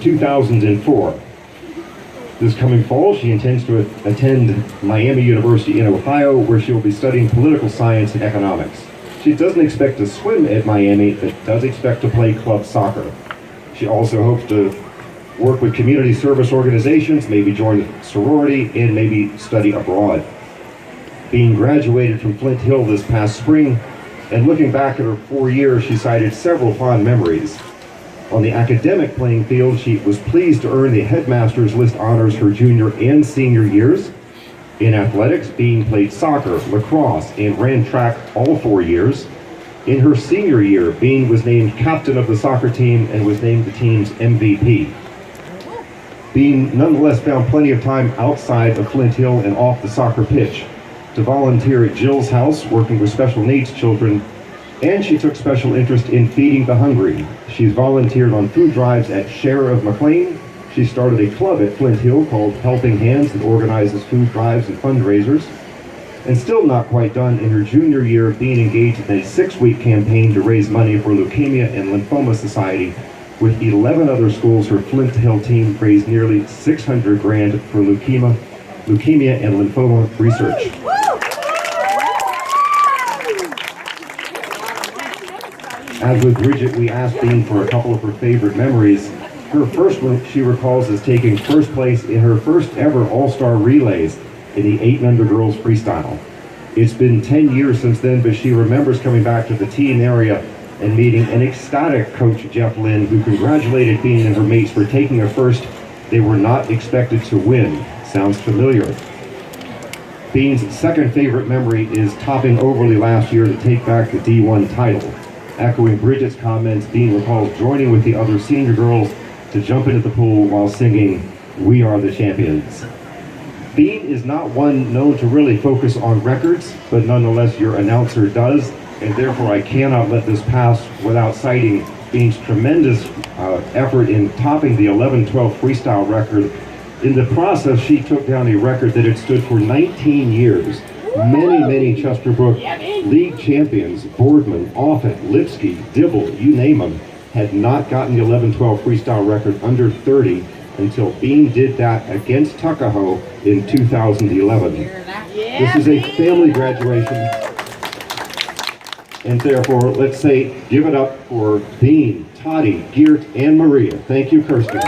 2004. This coming fall, she intends to attend Miami University in Ohio, where she will be studying political science and economics. She doesn't expect to swim at Miami, but does expect to play club soccer. She also hopes to work with community service organizations, maybe join a sorority, and maybe study abroad. Being graduated from Flint Hill this past spring, and looking back at her 4 years, she cited several fond memories. On the academic playing field, she was pleased to earn the Headmaster's List honors her junior and senior years. In athletics, Bean played soccer, lacrosse, and ran track all 4 years. In her senior year, Bean was named captain of the soccer team and was named the team's MVP. Bean nonetheless found plenty of time outside of Flint Hill and off the soccer pitch to volunteer at Jill's house, working with special needs children, and she took special interest in feeding the hungry. She's volunteered on food drives at Share of McLean. She started a club at Flint Hill called Helping Hands that organizes food drives and fundraisers. And still not quite done, in her junior year of being engaged in a 6-week campaign to raise money for Leukemia and Lymphoma Society. With 11 other schools, her Flint Hill team raised nearly $600,000 for leukemia and lymphoma research. As with Bridget, we asked Bean for a couple of her favorite memories. Her first one she recalls as taking first place in her first ever All-Star relays in the 8-member girls freestyle. It's been 10 years since then, but she remembers coming back to the team area and meeting an ecstatic coach, Jeff Lynn, who congratulated Bean and her mates for taking a first they were not expected to win. Sounds familiar. Bean's second favorite memory is topping Overly last year to take back the D1 title. Echoing Bridget's comments, Bean recalls joining with the other senior girls to jump into the pool while singing, "We Are the Champions." Bean is not one known to really focus on records, but nonetheless your announcer does, and therefore I cannot let this pass without citing Bean's tremendous effort in topping the 11-12 freestyle record. In the process, she took down a record that had stood for 19 years. Many Chesterbrook league champions, Boardman, Offit, Lipsky, Dibble, you name them, had not gotten the 11-12 freestyle record under 30 until Bean did that against Tuckahoe in 2011. This is a family graduation, and therefore, let's say, give it up for Bean, Toddy, Geert, and Maria. Thank you, Kirsten.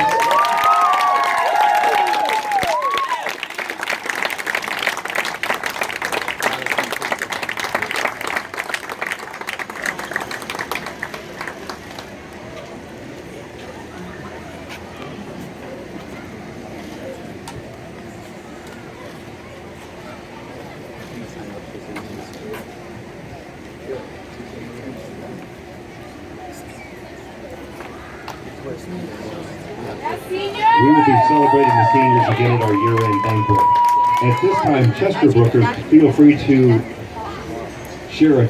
We will be celebrating the seniors again at our year-end banquet. At this time, Chesterbrookers, feel free to share a